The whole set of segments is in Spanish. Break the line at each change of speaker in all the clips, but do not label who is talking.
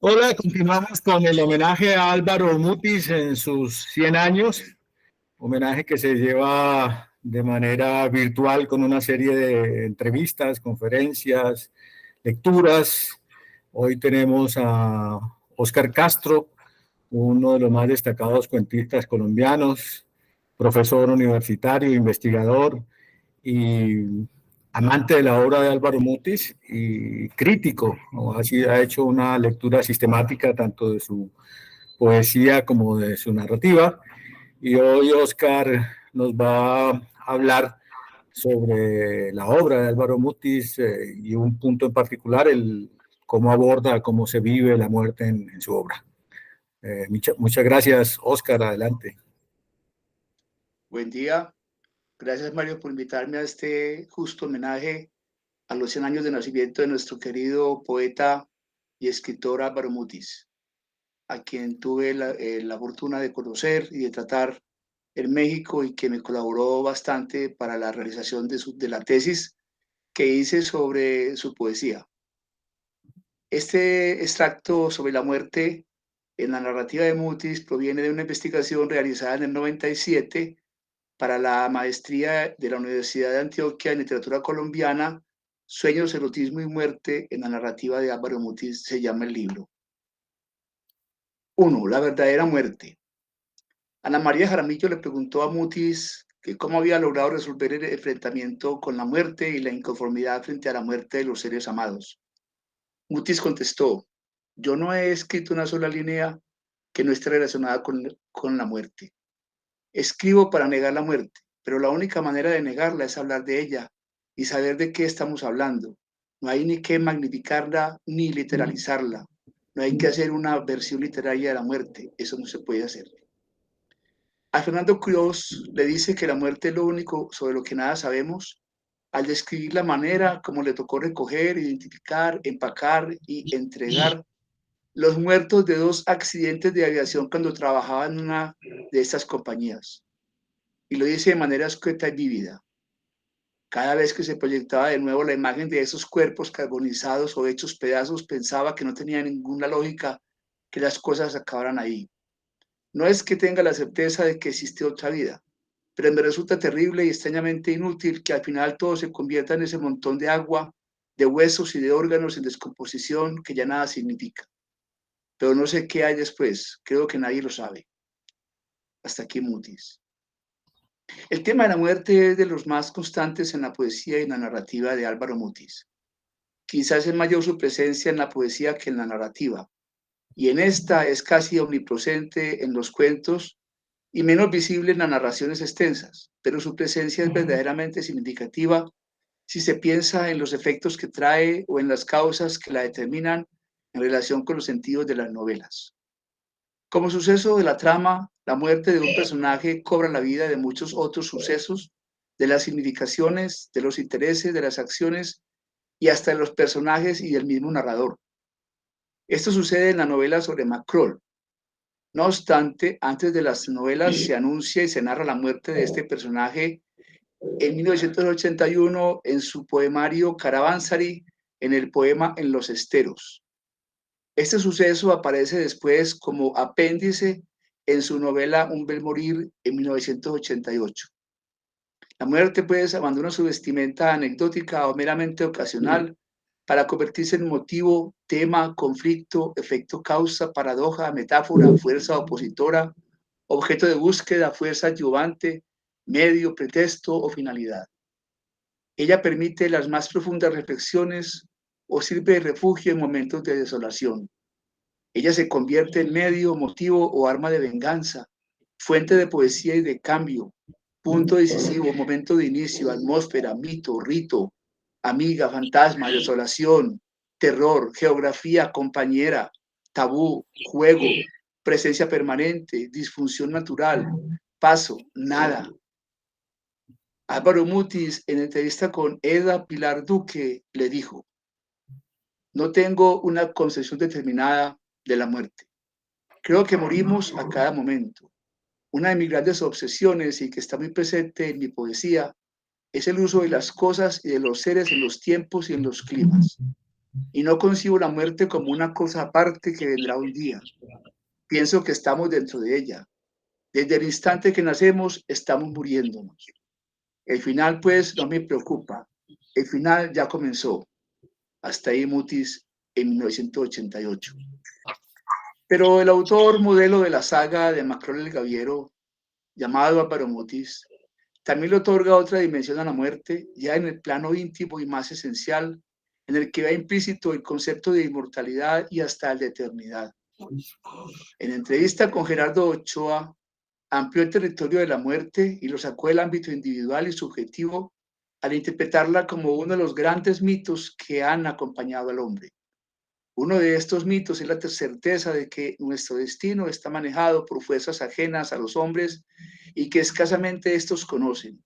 Hola, continuamos con el homenaje a Álvaro Mutis en sus 100 años, homenaje que se lleva de manera virtual con una serie de entrevistas, conferencias, lecturas. Hoy tenemos a Óscar Castro, uno de los más destacados cuentistas colombianos, profesor universitario, investigador y amante de la obra de Álvaro Mutis y crítico, ¿no? Así ha hecho una lectura sistemática tanto de su poesía como de su narrativa. Y hoy Oscar nos va a hablar sobre la obra de Álvaro Mutis y un punto en particular, el cómo aborda, cómo se vive la muerte en su obra. Muchas gracias, Oscar, adelante.
Buen día. Gracias, Mario, por invitarme a este justo homenaje a los 100 años de nacimiento de nuestro querido poeta y escritor Álvaro Mutis, a quien tuve la fortuna de conocer y de tratar en México y que me colaboró bastante para la realización de la tesis que hice sobre su poesía. Este extracto sobre la muerte en la narrativa de Mutis proviene de una investigación realizada en el 97 para la maestría de la Universidad de Antioquia en literatura colombiana. Sueños, erotismo y muerte en la narrativa de Álvaro Mutis se llama el libro. 1. La verdadera muerte. Ana María Jaramillo le preguntó a Mutis que cómo había logrado resolver el enfrentamiento con la muerte y la inconformidad frente a la muerte de los seres amados. Mutis contestó: yo no he escrito una sola línea que no esté relacionada con la muerte. Escribo para negar la muerte, pero la única manera de negarla es hablar de ella y saber de qué estamos hablando. No hay ni que magnificarla ni literalizarla. No hay que hacer una versión literaria de la muerte. Eso no se puede hacer. A Fernando Cruz le dice que la muerte es lo único sobre lo que nada sabemos, al describir la manera como le tocó recoger, identificar, empacar y entregar los muertos de 2 accidentes de aviación cuando trabajaba en una de estas compañías. Y lo dice de manera escueta y vívida. Cada vez que se proyectaba de nuevo la imagen de esos cuerpos carbonizados o hechos pedazos, pensaba que no tenía ninguna lógica que las cosas acabaran ahí. No es que tenga la certeza de que existe otra vida, pero me resulta terrible y extrañamente inútil que al final todo se convierta en ese montón de agua, de huesos y de órganos en descomposición que ya nada significa. Pero no sé qué hay después, creo que nadie lo sabe. Hasta aquí Mutis. El tema de la muerte es de los más constantes en la poesía y en la narrativa de Álvaro Mutis. Quizás es mayor su presencia en la poesía que en la narrativa, y en esta es casi omnipresente en los cuentos y menos visible en las narraciones extensas, pero su presencia es verdaderamente significativa si se piensa en los efectos que trae o en las causas que la determinan en relación con los sentidos de las novelas. Como suceso de la trama, la muerte de un personaje cobra la vida de muchos otros sucesos, de las significaciones, de los intereses, de las acciones y hasta de los personajes y del mismo narrador. Esto sucede en la novela sobre Macrol. No obstante, antes de las novelas se anuncia y se narra la muerte de este personaje en 1981 en su poemario Caravanserai, en el poema En los esteros. Este suceso aparece después como apéndice en su novela Un bel morir en 1988. La muerte, pues, abandona su vestimenta anecdótica o meramente ocasional para convertirse en motivo, tema, conflicto, efecto causa, paradoja, metáfora, fuerza opositora, objeto de búsqueda, fuerza adyuvante, medio, pretexto o finalidad. Ella permite las más profundas reflexiones o sirve de refugio en momentos de desolación. Ella se convierte en medio, motivo o arma de venganza, fuente de poesía y de cambio, punto decisivo, momento de inicio, atmósfera, mito, rito, amiga, fantasma, desolación, terror, geografía, compañera, tabú, juego, presencia permanente, disfunción natural, paso, nada. Álvaro Mutis, en entrevista con Eda Pilar Duque, le dijo: no tengo una concepción determinada de la muerte. Creo que morimos a cada momento. Una de mis grandes obsesiones y que está muy presente en mi poesía es el uso de las cosas y de los seres en los tiempos y en los climas. y no concibo la muerte como una cosa aparte que vendrá un día. Pienso que estamos dentro de ella. Desde el instante que nacemos, estamos muriéndonos. El final, pues, no me preocupa. El final ya comenzó. Hasta ahí Mutis en 1988. Pero el autor modelo de la saga de Macrol el Gaviero, llamado Álvaro Mutis, también le otorga otra dimensión a la muerte, ya en el plano íntimo y más esencial, en el que va implícito el concepto de inmortalidad y hasta el de eternidad. En entrevista con Gerardo Ochoa, amplió el territorio de la muerte y lo sacó del ámbito individual y subjetivo al interpretarla como uno de los grandes mitos que han acompañado al hombre. Uno de estos mitos es la certeza de que nuestro destino está manejado por fuerzas ajenas a los hombres y que escasamente estos conocen.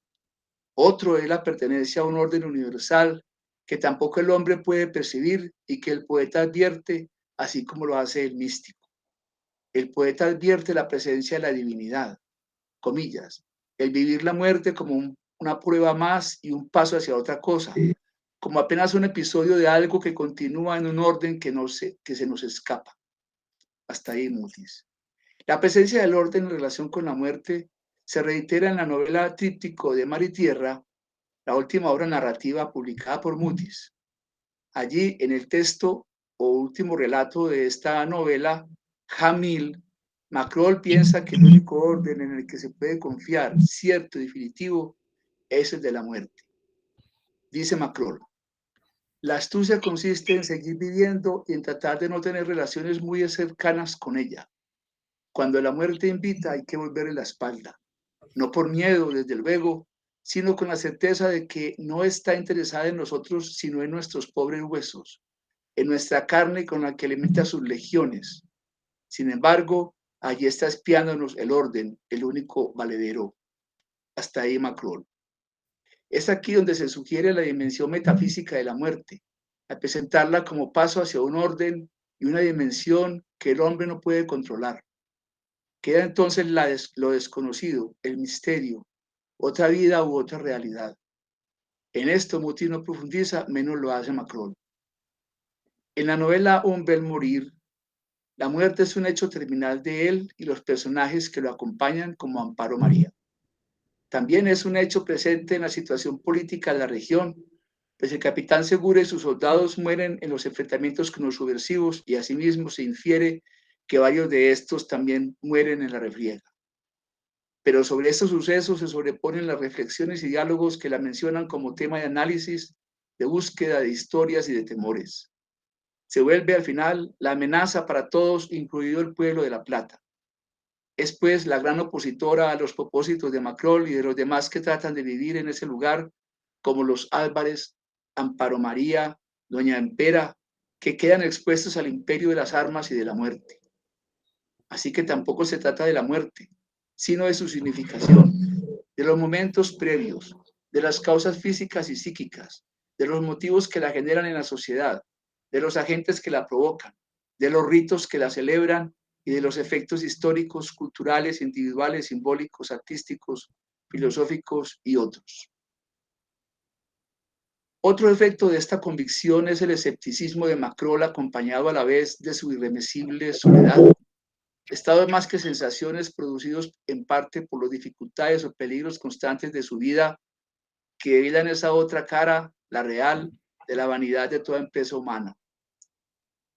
Otro es la pertenencia a un orden universal que tampoco el hombre puede percibir y que el poeta advierte, así como lo hace el místico. El poeta advierte la presencia de la divinidad, comillas, el vivir la muerte como una prueba más y un paso hacia otra cosa, como apenas un episodio de algo que continúa en un orden que se nos escapa. Hasta ahí, Mutis. La presencia del orden en relación con la muerte se reitera en la novela Tríptico de Mar y Tierra, la última obra narrativa publicada por Mutis. Allí, en el texto o último relato de esta novela, Jamil, Macrol piensa que el único orden en el que se puede confiar, cierto y definitivo, es el de la muerte. Dice Macrol, la astucia consiste en seguir viviendo y en tratar de no tener relaciones muy cercanas con ella. Cuando la muerte invita hay que volverle la espalda, no por miedo, desde luego, sino con la certeza de que no está interesada en nosotros, sino en nuestros pobres huesos, en nuestra carne con la que alimenta sus legiones. Sin embargo, allí está espiándonos el orden, el único valedero. Hasta ahí Macron. Es aquí donde se sugiere la dimensión metafísica de la muerte, al presentarla como paso hacia un orden y una dimensión que el hombre no puede controlar. Queda entonces lo desconocido, el misterio, otra vida u otra realidad. En esto Mutis no profundiza, menos lo hace Macron. En la novela Un bel morir, la muerte es un hecho terminal de él y los personajes que lo acompañan como Amparo María. También es un hecho presente en la situación política de la región, pues el capitán Segura y sus soldados mueren en los enfrentamientos con los subversivos y asimismo se infiere que varios de estos también mueren en la refriega. Pero sobre estos sucesos se sobreponen las reflexiones y diálogos que la mencionan como tema de análisis, de búsqueda de historias y de temores. Se vuelve al final la amenaza para todos, incluido el pueblo de La Plata. Es pues la gran opositora a los propósitos de Macrol y de los demás que tratan de vivir en ese lugar, como los Álvarez, Amparo María, Doña Empera, que quedan expuestos al imperio de las armas y de la muerte. Así que tampoco se trata de la muerte, sino de su significación, de los momentos previos, de las causas físicas y psíquicas, de los motivos que la generan en la sociedad, de los agentes que la provocan, de los ritos que la celebran y de los efectos históricos, culturales, individuales, simbólicos, artísticos, filosóficos y otros. Otro efecto de esta convicción es el escepticismo de Macrol acompañado a la vez de su irremisible soledad. Estado más que sensaciones producidos en parte por las dificultades o peligros constantes de su vida que velan esa otra cara, la real, de la vanidad de toda empresa humana.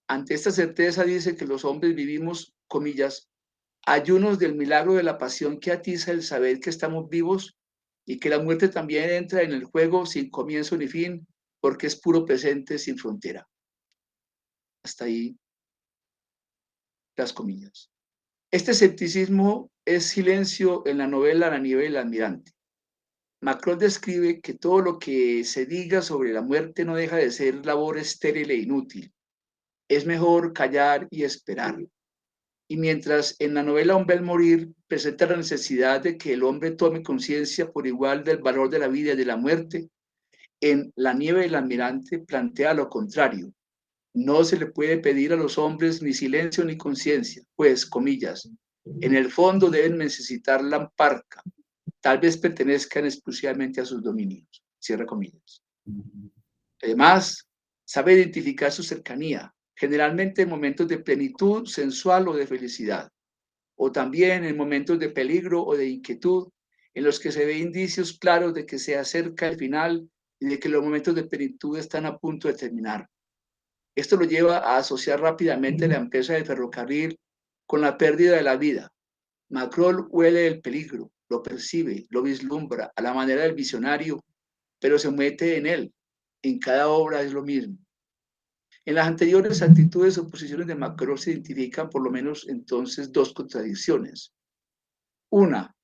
Ante esta certeza dice que los hombres vivimos, comillas, ayunos del milagro de la pasión que atiza el saber que estamos vivos y que la muerte también entra en el juego sin comienzo ni fin, porque es puro presente sin frontera. Hasta ahí las comillas. Este escepticismo es silencio en la novela La nieve del almirante. Macron describe que todo lo que se diga sobre la muerte no deja de ser labor estéril e inútil. Es mejor callar y esperar. Y mientras en la novela Un bel morir presenta la necesidad de que el hombre tome conciencia por igual del valor de la vida y de la muerte, en La nieve del almirante plantea lo contrario. No se le puede pedir a los hombres ni silencio ni conciencia, pues, comillas, en el fondo deben necesitar la parca, tal vez pertenezcan exclusivamente a sus dominios, cierra comillas. Además, Sabe identificar su cercanía, generalmente en momentos de plenitud sensual o de felicidad, o también en momentos de peligro o de inquietud, en los que se ve indicios claros de que se acerca el final y de que los momentos de plenitud están a punto de terminar. Esto lo lleva a asociar rápidamente la empresa de ferrocarril con la pérdida de la vida. Macrol huele el peligro, lo percibe, lo vislumbra a la manera del visionario, pero se mete en él. En cada obra es lo mismo. En las anteriores actitudes o posiciones de Macrol se identifican por lo menos entonces dos contradicciones. Una,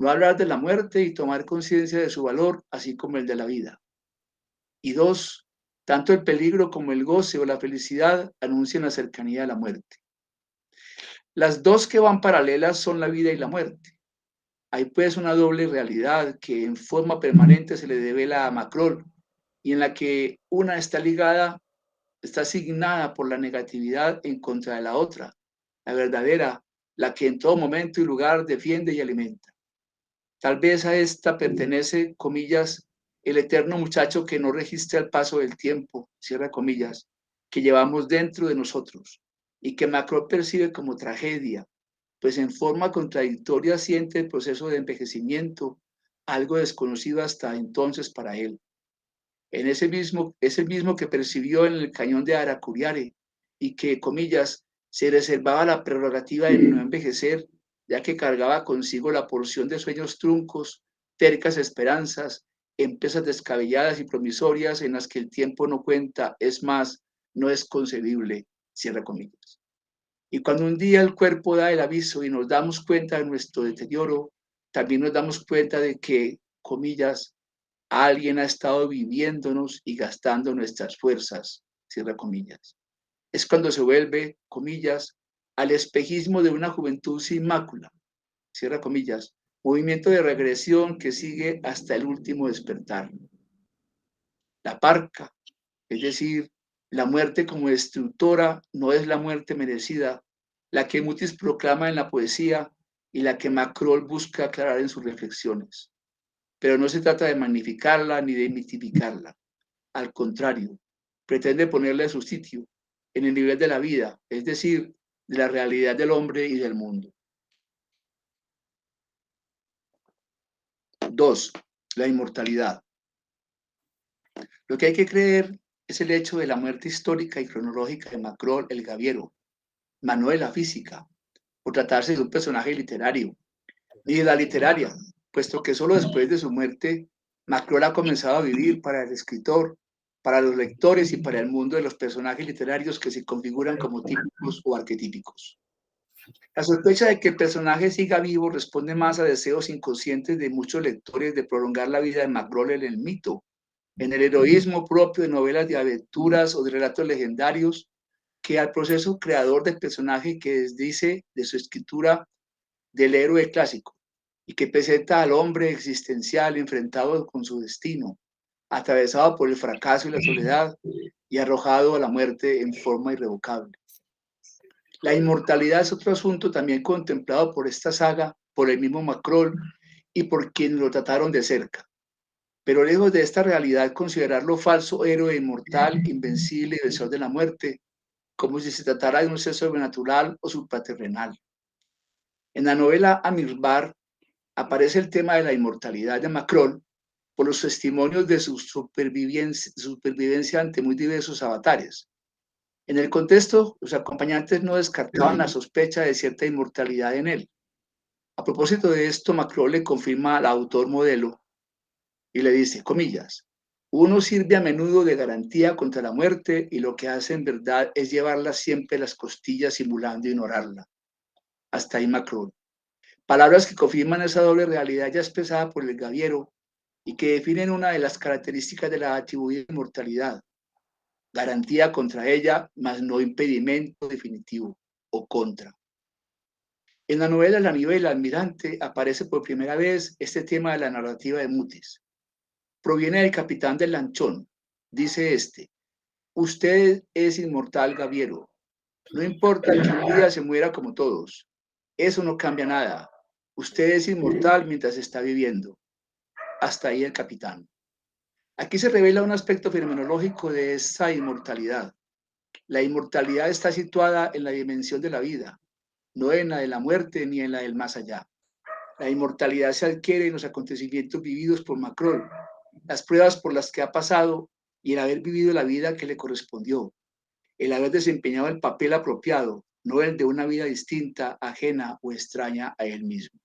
no hablar de la muerte y tomar conciencia de su valor, así como el de la vida. Y dos, tanto el peligro como el goce o la felicidad anuncian la cercanía de la muerte. Las dos que van paralelas son la vida y la muerte. Hay pues una doble realidad que en forma permanente se le devela a Macrol y en la que una está ligada, está asignada por la negatividad en contra de la otra, la verdadera, la que en todo momento y lugar defiende y alimenta. Tal vez a esta pertenece, comillas, el eterno muchacho que no registra el paso del tiempo, cierra comillas, que llevamos dentro de nosotros y que Macron percibe como tragedia, pues en forma contradictoria siente el proceso de envejecimiento, algo desconocido hasta entonces para él. Es el mismo que percibió en el cañón de Aracuriare y que, comillas, se reservaba la prerrogativa de no envejecer, ya que cargaba consigo la porción de sueños truncos, tercas esperanzas, empresas descabelladas y promisorias en las que el tiempo no cuenta, es más, no es concebible, cierra comillas. Y cuando un día el cuerpo da el aviso y nos damos cuenta de nuestro deterioro, también nos damos cuenta de que, comillas, alguien ha estado viviéndonos y gastando nuestras fuerzas, cierra comillas. Es cuando se vuelve, comillas, al espejismo de una juventud sin mácula, cierra comillas, movimiento de regresión que sigue hasta el último despertar. La parca, es decir, la muerte como destructora, no es la muerte merecida, la que Mutis proclama en la poesía y la que Macrol busca aclarar en sus reflexiones. Pero no se trata de magnificarla ni de mitificarla. Al contrario, pretende ponerla en su sitio, en el nivel de la vida, es decir, de la realidad del hombre y del mundo. 2. La inmortalidad. Lo que hay que creer es el hecho de la muerte histórica y cronológica de Macrol el Gaviero, Manuel la física, por tratarse de un personaje literario, ni de la literaria, puesto que solo después de su muerte, Macrol ha comenzado a vivir para el escritor, para los lectores y para el mundo de los personajes literarios que se configuran como típicos o arquetípicos. La sospecha de que el personaje siga vivo responde más a deseos inconscientes de muchos lectores de prolongar la vida de Macrol en el mito, en el heroísmo propio de novelas de aventuras o de relatos legendarios, que al proceso creador del personaje que desdice de su escritura del héroe clásico y que presenta al hombre existencial enfrentado con su destino, atravesado por el fracaso y la soledad y arrojado a la muerte en forma irrevocable. La inmortalidad es otro asunto también contemplado por esta saga, por el mismo Macrol y por quienes lo trataron de cerca. Pero lejos de esta realidad, considerarlo falso héroe inmortal, invencible y vencedor de la muerte, como si se tratara de un ser sobrenatural o supraterrenal. En la novela Amirbar aparece el tema de la inmortalidad de Macrol por los testimonios de su supervivencia ante muy diversos avatares. En el contexto, los acompañantes no descartaban la sospecha de cierta inmortalidad en él. A propósito de esto, Macrol le confirma al autor modelo y le dice, comillas, uno sirve a menudo de garantía contra la muerte y lo que hace en verdad es llevarla siempre a las costillas simulando ignorarla. Hasta ahí Macrol. Palabras que confirman esa doble realidad ya expresada por el Gaviero y que definen una de las características de la atribuida inmortalidad. Garantía contra ella, mas no impedimento definitivo o contra. En la novela La nieve del almirante aparece por primera vez este tema de la narrativa de Mutis. Proviene del capitán del lanchón. Dice este, usted es inmortal, Gaviero. No importa que un día se muera como todos. Eso no cambia nada. Usted es inmortal mientras está viviendo. Hasta ahí el capitán. Aquí se revela un aspecto fenomenológico de esta inmortalidad. La inmortalidad está situada en la dimensión de la vida, no en la de la muerte ni en la del más allá. La inmortalidad se adquiere en los acontecimientos vividos por Macron, las pruebas por las que ha pasado y el haber vivido la vida que le correspondió, el haber desempeñado el papel apropiado, no el de una vida distinta, ajena o extraña a él mismo.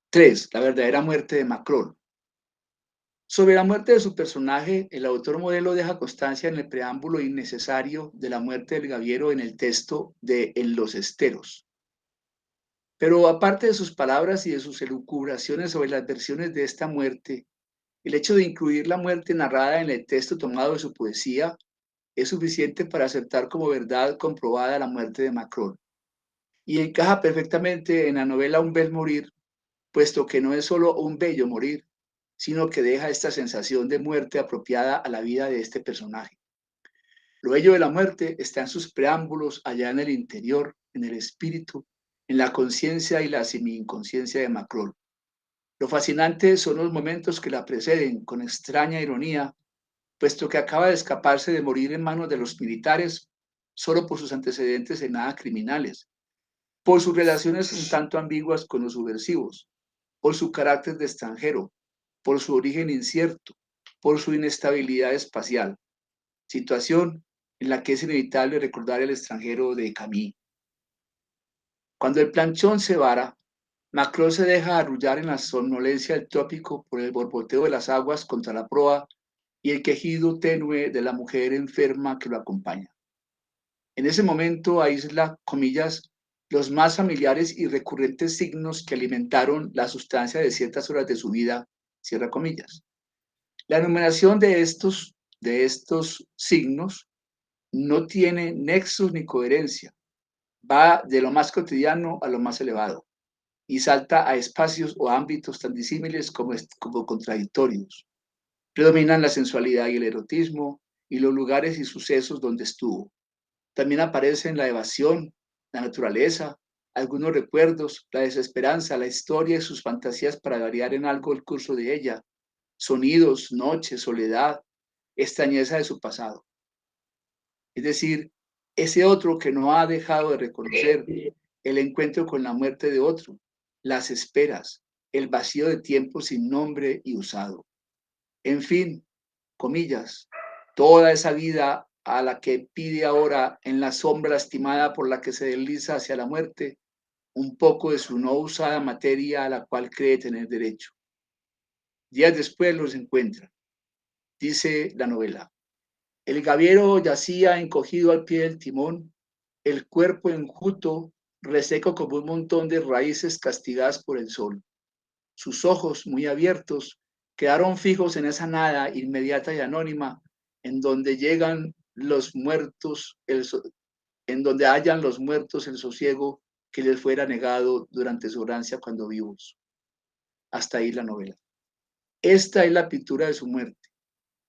3. La verdadera muerte de Macron. Sobre la muerte de su personaje, el autor modelo deja constancia en el preámbulo innecesario de la muerte del Gaviero en el texto de En los esteros. Pero aparte de sus palabras y de sus elucubraciones sobre las versiones de esta muerte, el hecho de incluir la muerte narrada en el texto tomado de su poesía es suficiente para aceptar como verdad comprobada la muerte de Macron. Y encaja perfectamente en la novela Un bel morir, puesto que no es solo un bello morir, sino que deja esta sensación de muerte apropiada a la vida de este personaje. Lo bello de la muerte está en sus preámbulos, allá en el interior, en el espíritu, en la conciencia y la semi-inconsciencia de Macron. Lo fascinante son los momentos que la preceden con extraña ironía, puesto que acaba de escaparse de morir en manos de los militares solo por sus antecedentes en nada criminales, por sus relaciones un tanto ambiguas con los subversivos, por su carácter de extranjero, por su origen incierto, por su inestabilidad espacial, situación en la que es inevitable recordar el extranjero de Camus. Cuando el planchón se vara, Macron se deja arrullar en la somnolencia del trópico por el borboteo de las aguas contra la proa y el quejido tenue de la mujer enferma que lo acompaña. En ese momento aísla, comillas, los más familiares y recurrentes signos que alimentaron la sustancia de ciertas horas de su vida, cierra comillas. La enumeración de estos signos no tiene nexos ni coherencia, va de lo más cotidiano a lo más elevado y salta a espacios o ámbitos tan disímiles como contradictorios. Predominan la sensualidad y el erotismo y los lugares y sucesos donde estuvo. También aparecen la evasión, la naturaleza, algunos recuerdos, la desesperanza, la historia y sus fantasías para variar en algo el curso de ella, sonidos, noche, soledad, extrañeza de su pasado. Es decir, ese otro que no ha dejado de reconocer, el encuentro con la muerte de otro, las esperas, el vacío de tiempo sin nombre y usado. En fin, comillas, toda esa vida a la que pide ahora en la sombra lastimada por la que se desliza hacia la muerte, un poco de su no usada materia a la cual cree tener derecho. Días después los encuentra, dice la novela. El gaviero yacía encogido al pie del timón, el cuerpo enjuto, reseco como un montón de raíces castigadas por el sol. Sus ojos, muy abiertos, quedaron fijos en esa nada inmediata y anónima, en donde llegan los muertos, en donde hallan los muertos el sosiego que les fuera negado durante su orancia cuando vivos. Hasta ahí la novela. Esta es la pintura de su muerte.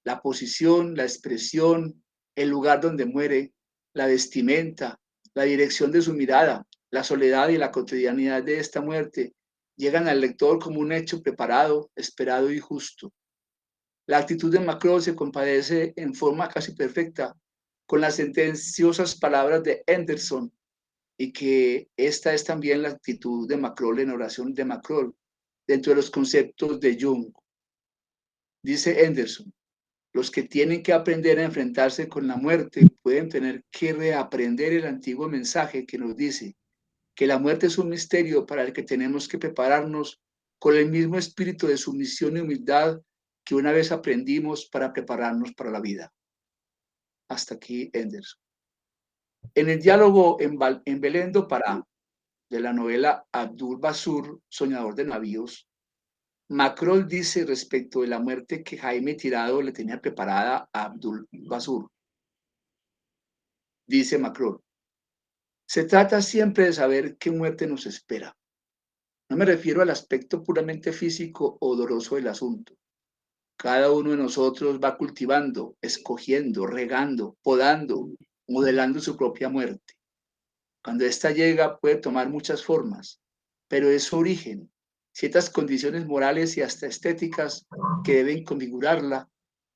La posición, la expresión, el lugar donde muere, la vestimenta, la dirección de su mirada, la soledad y la cotidianidad de esta muerte llegan al lector como un hecho preparado, esperado y justo. La actitud de Macron se compadece en forma casi perfecta con las sentenciosas palabras de Henderson y que esta es también la actitud de Macron en oración de Macron dentro de los conceptos de Jung. Dice Henderson, los que tienen que aprender a enfrentarse con la muerte pueden tener que reaprender el antiguo mensaje que nos dice que la muerte es un misterio para el que tenemos que prepararnos con el mismo espíritu de sumisión y humildad que una vez aprendimos para prepararnos para la vida. Hasta aquí, Henderson. En el diálogo en Belén do Pará, de la novela Abdul Basur, Soñador de Navíos, Macron dice respecto de la muerte que Jaime Tirado le tenía preparada a Abdul Basur. Dice Macron, se trata siempre de saber qué muerte nos espera. No me refiero al aspecto puramente físico o doloroso del asunto. Cada uno de nosotros va cultivando, escogiendo, regando, podando, modelando su propia muerte. Cuando ésta llega puede tomar muchas formas, pero es su origen, ciertas condiciones morales y hasta estéticas que deben configurarla,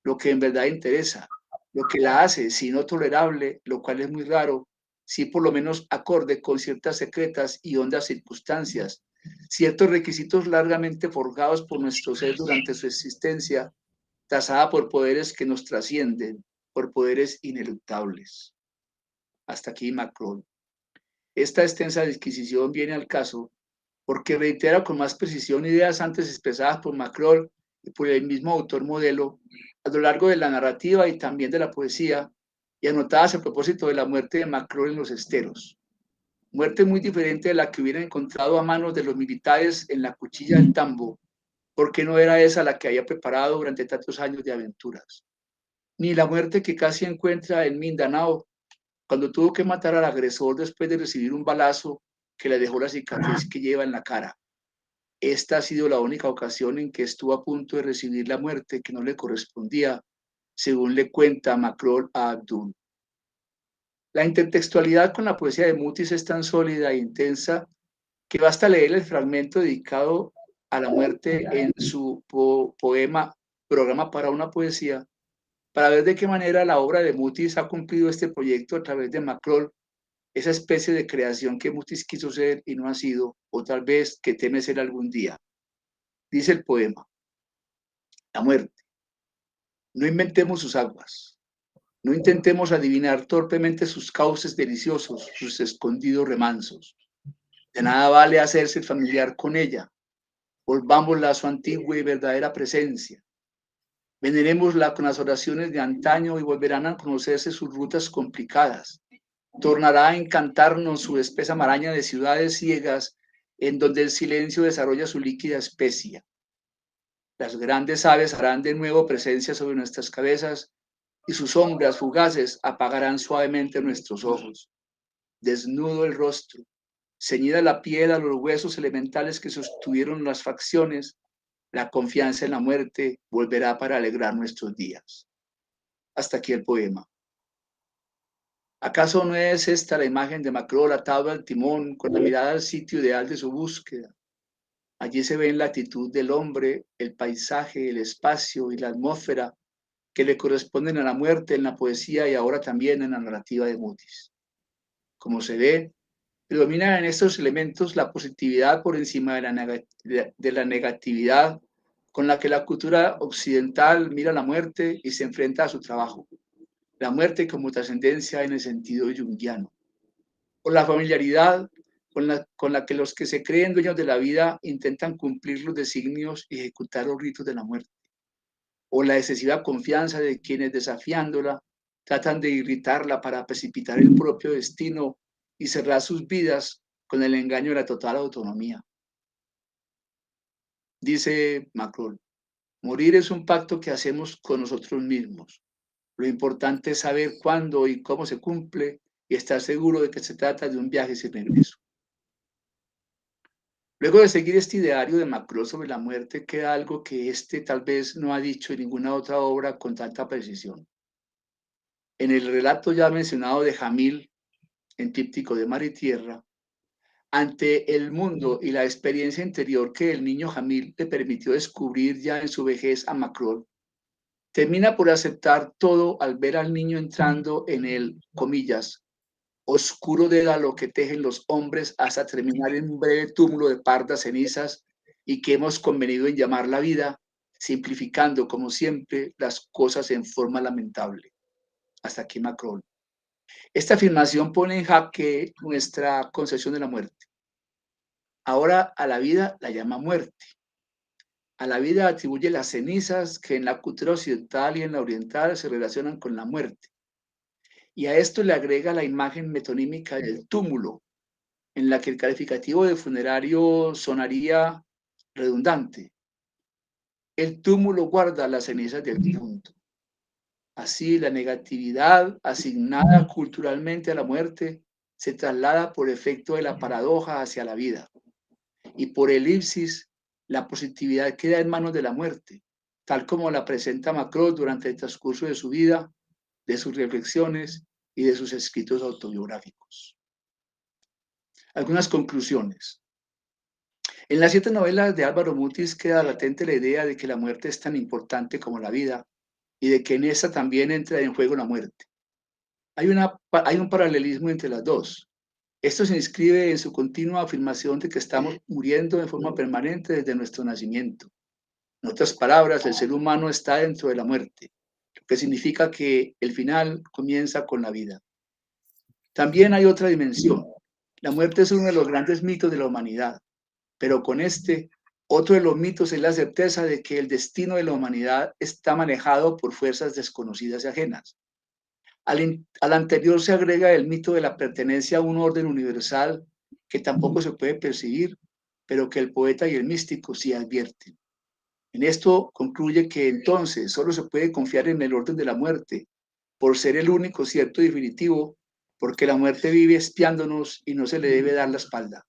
lo que en verdad interesa, lo que la hace, si no tolerable, lo cual es muy raro, si por lo menos acorde con ciertas secretas y hondas circunstancias, ciertos requisitos largamente forjados por nuestro ser durante su existencia, tasada por poderes que nos trascienden, por poderes ineluctables. Hasta aquí Macron. Esta extensa disquisición viene al caso porque reitera con más precisión ideas antes expresadas por Macron y por el mismo autor modelo a lo largo de la narrativa y también de la poesía, y anotadas a propósito de la muerte de Macron en los esteros. Muerte muy diferente de la que hubieran encontrado a manos de los militares en la cuchilla del Tambo, porque no era esa la que había preparado durante tantos años de aventuras. Ni la muerte que casi encuentra en Mindanao, cuando tuvo que matar al agresor después de recibir un balazo que le dejó la cicatriz que lleva en la cara. Esta ha sido la única ocasión en que estuvo a punto de recibir la muerte que no le correspondía, según le cuenta Macron a Abdul. La intertextualidad con la poesía de Mutis es tan sólida e intensa que basta leer el fragmento dedicado a la muerte en su poema Programa para una poesía para ver de qué manera la obra de Mutis ha cumplido este proyecto a través de Macron, esa especie de creación que Mutis quiso ser y no ha sido, o tal vez que teme ser algún día. Dice el poema: la muerte. No inventemos sus aguas. No intentemos adivinar torpemente sus cauces deliciosos, sus escondidos remansos. De nada vale hacerse familiar con ella. Volvámosla a su antigua y verdadera presencia. Venerémosla con las oraciones de antaño y volverán a conocerse sus rutas complicadas. Tornará a encantarnos su espesa maraña de ciudades ciegas en donde el silencio desarrolla su líquida especia. Las grandes aves harán de nuevo presencia sobre nuestras cabezas y sus sombras fugaces apagarán suavemente nuestros ojos. Desnudo el rostro, ceñida la piel a los huesos elementales que sostuvieron las facciones, la confianza en la muerte volverá para alegrar nuestros días. Hasta aquí el poema. ¿Acaso no es esta la imagen de Macron atado al timón con la mirada al sitio ideal de su búsqueda? Allí se ve en la actitud del hombre, el paisaje, el espacio y la atmósfera que le corresponden a la muerte en la poesía y ahora también en la narrativa de Mutis. Como se ve, predomina en estos elementos la positividad por encima de la negatividad con la que la cultura occidental mira la muerte y se enfrenta a su trabajo. La muerte como trascendencia en el sentido junguiano. O la familiaridad con la que los que se creen dueños de la vida intentan cumplir los designios y ejecutar los ritos de la muerte. O la excesiva confianza de quienes desafiándola tratan de irritarla para precipitar el propio destino y cerrar sus vidas con el engaño de la total autonomía. Dice Macron, morir es un pacto que hacemos con nosotros mismos. Lo importante es saber cuándo y cómo se cumple y estar seguro de que se trata de un viaje sin regreso. Luego de seguir este ideario de Macron sobre la muerte, queda algo que éste tal vez no ha dicho en ninguna otra obra con tanta precisión. En el relato ya mencionado de Jamil, en Tríptico de Mar y Tierra, ante el mundo y la experiencia interior que el niño Jamil le permitió descubrir ya en su vejez a Macron, termina por aceptar todo al ver al niño entrando en el, comillas, oscuro dédalo que tejen los hombres hasta terminar en un breve túmulo de pardas cenizas y que hemos convenido en llamar la vida, simplificando como siempre las cosas en forma lamentable. Hasta aquí Macron. Esta afirmación pone en jaque nuestra concepción de la muerte. Ahora a la vida la llama muerte. A la vida atribuye las cenizas que en la cultura occidental y en la oriental se relacionan con la muerte. Y a esto le agrega la imagen metonímica del túmulo, en la que el calificativo de funerario sonaría redundante. El túmulo guarda las cenizas del difunto. Así, la negatividad asignada culturalmente a la muerte se traslada por efecto de la paradoja hacia la vida. Y por elipsis, la positividad queda en manos de la muerte, tal como la presenta Macron durante el transcurso de su vida, de sus reflexiones y de sus escritos autobiográficos. Algunas conclusiones. En las 7 novelas de Álvaro Mutis queda latente la idea de que la muerte es tan importante como la vida y de que en esa también entra en juego la muerte. Hay un paralelismo entre las dos. Esto se inscribe en su continua afirmación de que estamos muriendo de forma permanente desde nuestro nacimiento. En otras palabras, el ser humano está dentro de la muerte, lo que significa que el final comienza con la vida. También hay otra dimensión. La muerte es uno de los grandes mitos de la humanidad, pero con este, otro de los mitos es la certeza de que el destino de la humanidad está manejado por fuerzas desconocidas y ajenas. Al anterior se agrega el mito de la pertenencia a un orden universal que tampoco se puede percibir, pero que el poeta y el místico sí advierten. En esto concluye que entonces solo se puede confiar en el orden de la muerte, por ser el único cierto y definitivo, porque la muerte vive espiándonos y no se le debe dar la espalda.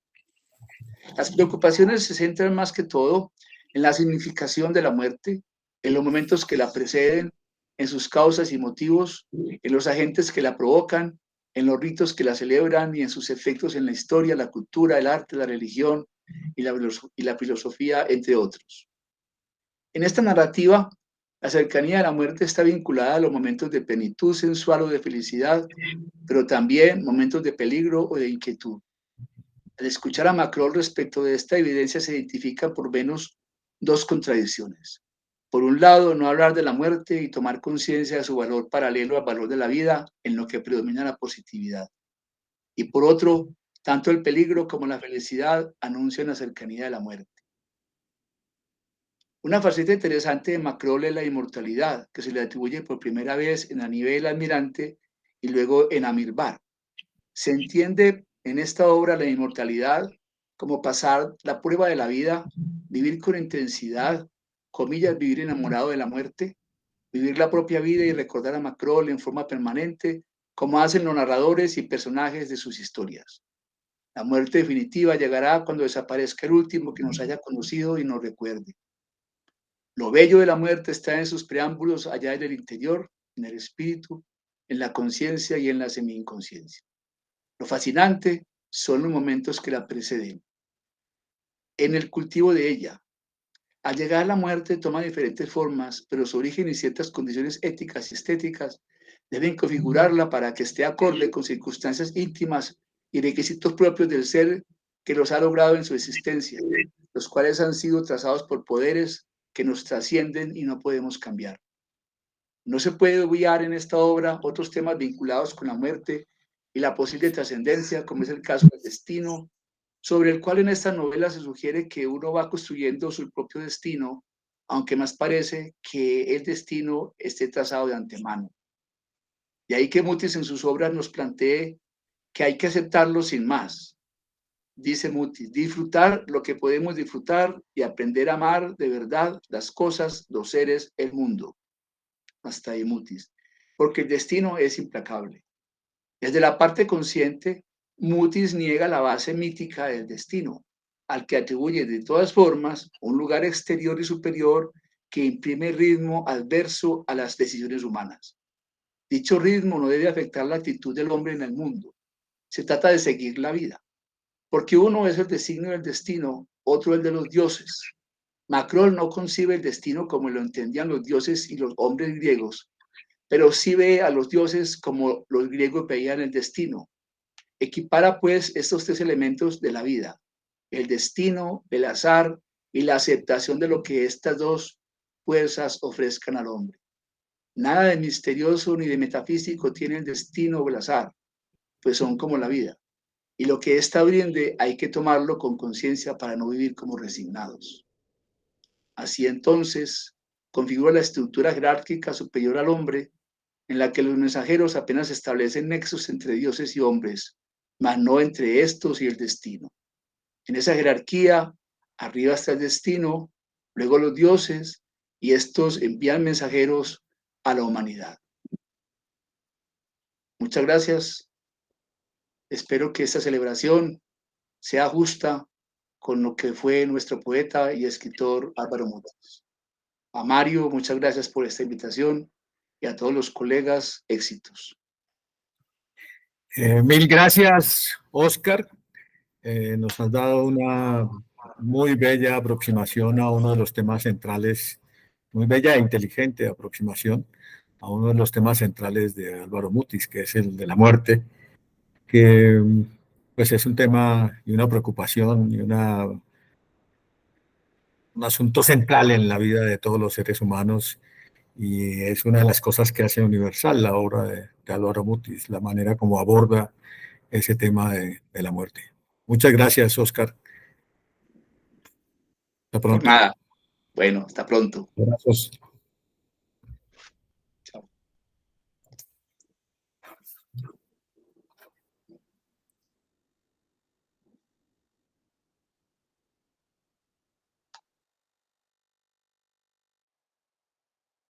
Las preocupaciones se centran más que todo en la significación de la muerte, en los momentos que la preceden, en sus causas y motivos, en los agentes que la provocan, en los ritos que la celebran y en sus efectos en la historia, la cultura, el arte, la religión y la filosofía, entre otros. En esta narrativa, la cercanía de la muerte está vinculada a los momentos de plenitud sensual o de felicidad, pero también momentos de peligro o de inquietud. Al escuchar a Macron respecto de esta evidencia se identifican por menos dos contradicciones. Por un lado, no hablar de la muerte y tomar conciencia de su valor paralelo al valor de la vida, en lo que predomina la positividad. Y por otro, tanto el peligro como la felicidad anuncian la cercanía de la muerte. Una faceta interesante de Macron es la inmortalidad, que se le atribuye por primera vez en Aníbal el Almirante y luego en Amirbar. Se entiende en esta obra la inmortalidad como pasar la prueba de la vida, vivir con intensidad, comillas, vivir enamorado de la muerte, vivir la propia vida y recordar a Macron en forma permanente, como hacen los narradores y personajes de sus historias. La muerte definitiva llegará cuando desaparezca el último que nos haya conocido y nos recuerde. Lo bello de la muerte está en sus preámbulos allá en el interior, en el espíritu, en la conciencia y en la semi-inconsciencia. Lo fascinante son los momentos que la preceden. En el cultivo de ella, al llegar a la muerte toma diferentes formas, pero su origen y ciertas condiciones éticas y estéticas deben configurarla para que esté acorde con circunstancias íntimas y requisitos propios del ser que los ha logrado en su existencia, los cuales han sido trazados por poderes que nos trascienden y no podemos cambiar. No se puede obviar en esta obra otros temas vinculados con la muerte y la posible trascendencia, como es el caso del destino, sobre el cual en esta novela se sugiere que uno va construyendo su propio destino, aunque más parece que el destino esté trazado de antemano. Y ahí que Mutis en sus obras nos plantee que hay que aceptarlo sin más. Dice Mutis, disfrutar lo que podemos disfrutar y aprender a amar de verdad las cosas, los seres, el mundo. Hasta ahí Mutis. Porque el destino es implacable. Desde la parte consciente, Mutis niega la base mítica del destino, al que atribuye de todas formas un lugar exterior y superior que imprime ritmo adverso a las decisiones humanas. Dicho ritmo no debe afectar la actitud del hombre en el mundo. Se trata de seguir la vida, porque uno es el designio del destino, otro el de los dioses. Macron no concibe el destino como lo entendían los dioses y los hombres griegos, pero sí ve a los dioses como los griegos veían el destino. Equipara pues estos tres elementos de la vida, el destino, el azar y la aceptación de lo que estas dos fuerzas ofrezcan al hombre. Nada de misterioso ni de metafísico tiene el destino o el azar, pues son como la vida. Y lo que ésta brinde hay que tomarlo con conciencia para no vivir como resignados. Así entonces, configura la estructura jerárquica superior al hombre, en la que los mensajeros apenas establecen nexos entre dioses y hombres, mas no entre estos y el destino. En esa jerarquía, arriba está el destino, luego los dioses, y estos envían mensajeros a la humanidad. Muchas gracias. Espero que esta celebración sea justa con lo que fue nuestro poeta y escritor Álvaro Mutis. A Mario, muchas gracias por esta invitación y a todos los colegas, éxitos.
Mil gracias, Oscar. Nos has dado muy bella aproximación a uno de los temas centrales, muy bella e inteligente aproximación a uno de los temas centrales de Álvaro Mutis, que es el de la muerte, que pues es un tema y una preocupación y un asunto central en la vida de todos los seres humanos y es una de las cosas que hace universal la obra de Álvaro Mutis, la manera como aborda ese tema de la muerte. Muchas gracias, Oscar. Hasta
Por
pronto.
nada. Bueno, hasta pronto.
Abrazos.